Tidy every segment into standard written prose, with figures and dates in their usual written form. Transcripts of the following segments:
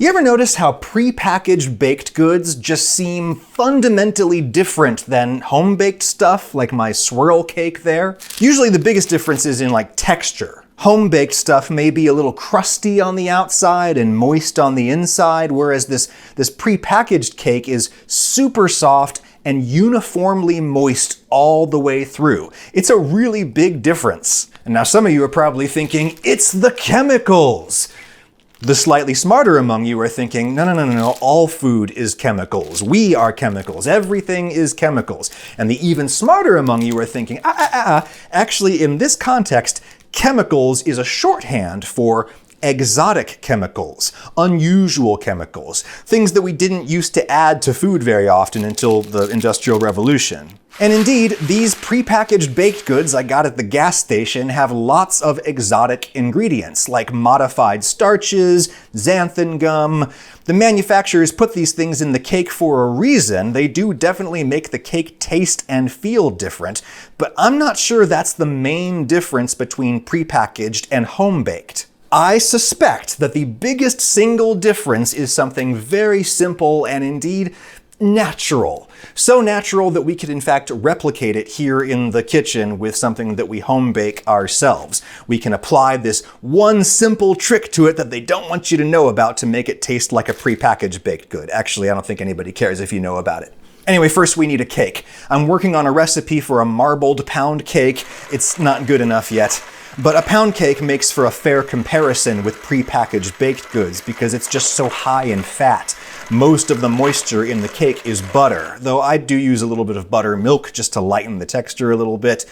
You ever notice how prepackaged baked goods just seem fundamentally different than home-baked stuff, like my swirl cake there? Usually the biggest difference is in like texture. Home-baked stuff may be a little crusty on the outside and moist on the inside, whereas this prepackaged cake is super soft and uniformly moist all the way through. It's a really big difference. And now some of you are probably thinking, it's the chemicals. The slightly smarter among you are thinking, no, all food is chemicals. We are chemicals. Everything is chemicals. And the even smarter among you are thinking, actually in this context, chemicals is a shorthand for exotic chemicals, unusual chemicals, things that we didn't used to add to food very often until the Industrial Revolution. And indeed, these prepackaged baked goods I got at the gas station have lots of exotic ingredients, like modified starches, xanthan gum. The manufacturers put these things in the cake for a reason. They do definitely make the cake taste and feel different, but I'm not sure that's the main difference between prepackaged and home-baked. I suspect that the biggest single difference is something very simple and indeed natural. So natural that we could in fact replicate it here in the kitchen with something that we home bake ourselves. We can apply this one simple trick to it that they don't want you to know about to make it taste like a prepackaged baked good. Actually, I don't think anybody cares if you know about it. Anyway, first we need a cake. I'm working on a recipe for a marbled pound cake. It's not good enough yet. But a pound cake makes for a fair comparison with prepackaged baked goods because it's just so high in fat. Most of the moisture in the cake is butter, though I do use a little bit of buttermilk just to lighten the texture a little bit.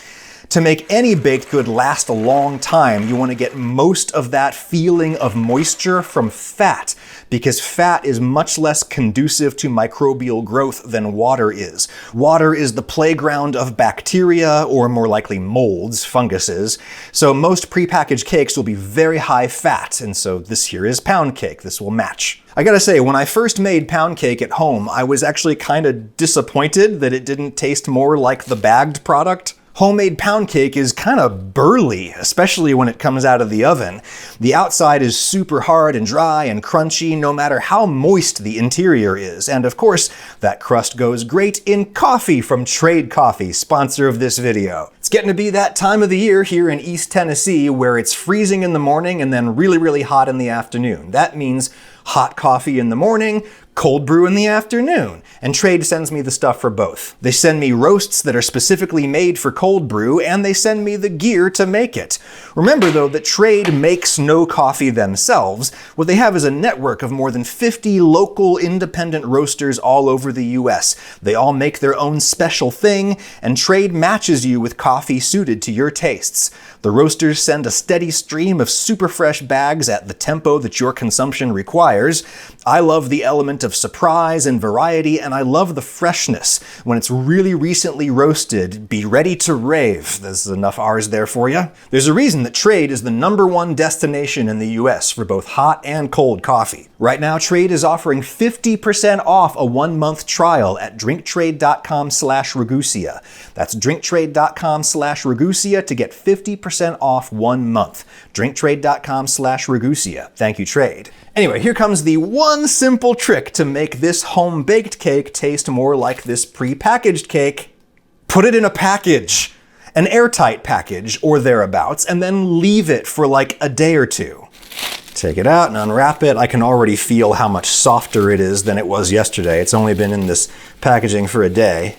To make any baked good last a long time, you want to get most of that feeling of moisture from fat, because fat is much less conducive to microbial growth than water is. Water is the playground of bacteria, or more likely molds, funguses. So most prepackaged cakes will be very high fat, and so this here is pound cake. This will match. I gotta say, when I first made pound cake at home, I was actually kind of disappointed that it didn't taste more like the bagged product. Homemade pound cake is kind of burly, especially when it comes out of the oven. The outside is super hard and dry and crunchy, no matter how moist the interior is. And of course, that crust goes great in coffee from Trade Coffee, sponsor of this video. It's getting to be that time of the year here in East Tennessee where it's freezing in the morning and then really, really hot in the afternoon. That means hot coffee in the morning, cold brew in the afternoon, and Trade sends me the stuff for both. They send me roasts that are specifically made for cold brew, and they send me the gear to make it. Remember though that Trade makes no coffee themselves. What they have is a network of more than 50 local independent roasters all over the US. They all make their own special thing, and Trade matches you with coffee suited to your tastes. The roasters send a steady stream of super fresh bags at the tempo that your consumption requires. I love the element of surprise and variety, and I love the freshness. When it's really recently roasted, be ready to rave. There's enough R's there for you. There's a reason that Trade is the #1 destination in the US for both hot and cold coffee. Right now, Trade is offering 50% off a 1-month trial at drinktrade.com/Ragusia. That's drinktrade.com/Ragusia to get 50% off 1 month. drinktrade.com/Ragusia. Thank you, Trade. Anyway, here comes the one simple trick to make this home-baked cake taste more like this pre-packaged cake. Put it in a package, an airtight package or thereabouts, and then leave it for like a day or two. Take it out and unwrap it. I can already feel how much softer it is than it was yesterday. It's only been in this packaging for a day.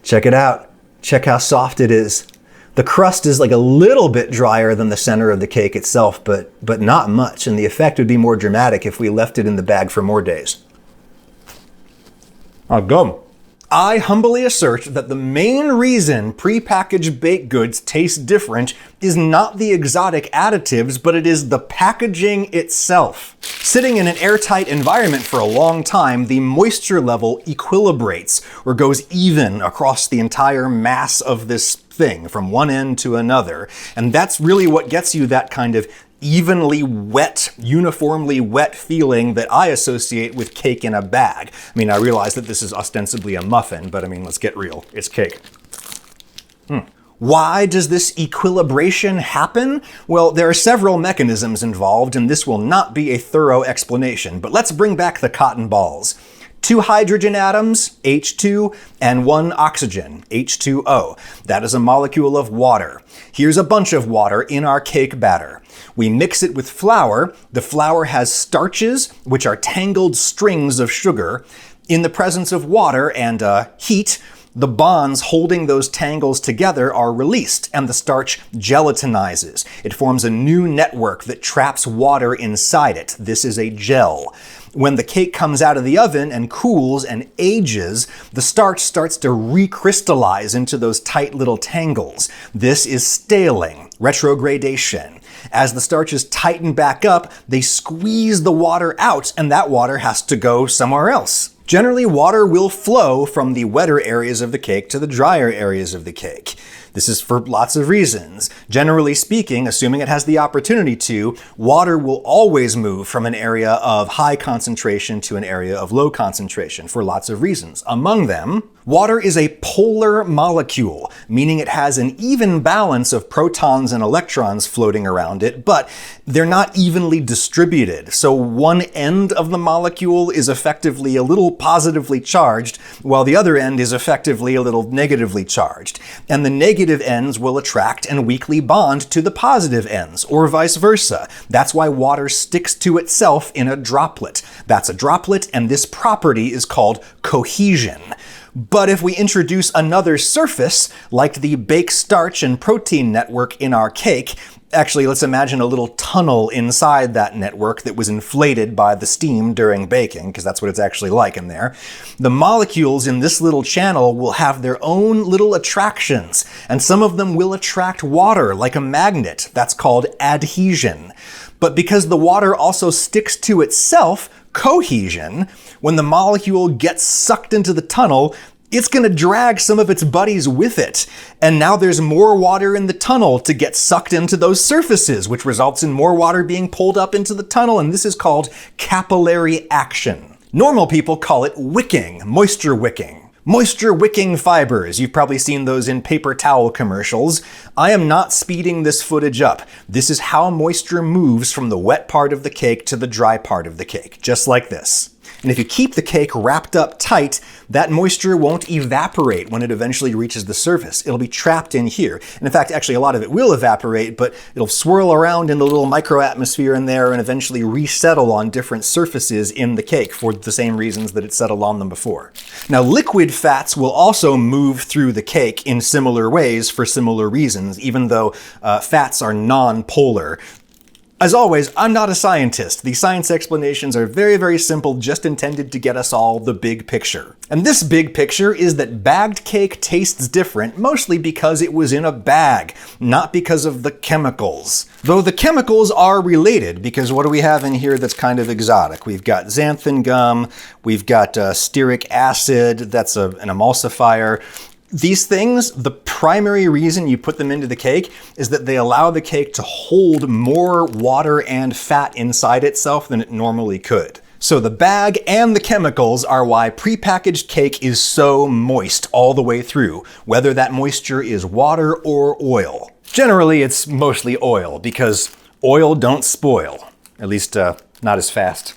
Check it out. Check how soft it is. The crust is like a little bit drier than the center of the cake itself, but not much, and the effect would be more dramatic if we left it in the bag for more days. Gum. I humbly assert that the main reason prepackaged baked goods taste different is not the exotic additives, but it is the packaging itself. Sitting in an airtight environment for a long time, the moisture level equilibrates, or goes even across the entire mass of this thing from one end to another. And that's really what gets you that kind of evenly wet, uniformly wet feeling that I associate with cake in a bag. I mean, I realize that this is ostensibly a muffin, but I mean, let's get real. It's cake. Why does this equilibration happen? Well, there are several mechanisms involved, and this will not be a thorough explanation, but let's bring back the cotton balls. 2 hydrogen atoms, H2, and 1 oxygen, H2O. That is a molecule of water. Here's a bunch of water in our cake batter. We mix it with flour. The flour has starches, which are tangled strings of sugar. In the presence of water and heat, the bonds holding those tangles together are released, and the starch gelatinizes. It forms a new network that traps water inside it. This is a gel. When the cake comes out of the oven and cools and ages, the starch starts to recrystallize into those tight little tangles. This is staling, retrogradation. As the starches tighten back up, they squeeze the water out, and that water has to go somewhere else. Generally, water will flow from the wetter areas of the cake to the drier areas of the cake. This is for lots of reasons. Generally speaking, assuming it has the opportunity to, water will always move from an area of high concentration to an area of low concentration for lots of reasons. Among them, water is a polar molecule, meaning it has an even balance of protons and electrons floating around it, but they're not evenly distributed. So one end of the molecule is effectively a little positively charged, while the other end is effectively a little negatively charged. And the negative ends will attract and weakly bond to the positive ends, or vice versa. That's why water sticks to itself in a droplet. That's a droplet, and this property is called cohesion. But if we introduce another surface, like the bake starch and protein network in our cake, actually, let's imagine a little tunnel inside that network that was inflated by the steam during baking, because that's what it's actually like in there. The molecules in this little channel will have their own little attractions, and some of them will attract water like a magnet. That's called adhesion. But because the water also sticks to itself, cohesion, when the molecule gets sucked into the tunnel, it's going to drag some of its buddies with it. And now there's more water in the tunnel to get sucked into those surfaces, which results in more water being pulled up into the tunnel, and this is called capillary action. Normal people call it wicking, moisture wicking. Moisture wicking fibers. You've probably seen those in paper towel commercials. I am not speeding this footage up. This is how moisture moves from the wet part of the cake to the dry part of the cake, just like this. And if you keep the cake wrapped up tight, that moisture won't evaporate when it eventually reaches the surface. It'll be trapped in here. And in fact, actually a lot of it will evaporate, but it'll swirl around in the little microatmosphere in there and eventually resettle on different surfaces in the cake for the same reasons that it settled on them before. Now, liquid fats will also move through the cake in similar ways for similar reasons, even though fats are non-polar. As always, I'm not a scientist. The science explanations are very, very simple, just intended to get us all the big picture. And this big picture is that bagged cake tastes different, mostly because it was in a bag, not because of the chemicals. Though the chemicals are related, because what do we have in here that's kind of exotic? We've got xanthan gum, we've got stearic acid, that's an emulsifier. These things, the primary reason you put them into the cake is that they allow the cake to hold more water and fat inside itself than it normally could. So the bag and the chemicals are why prepackaged cake is so moist all the way through, whether that moisture is water or oil. Generally, it's mostly oil, because oil don't spoil, at least not as fast.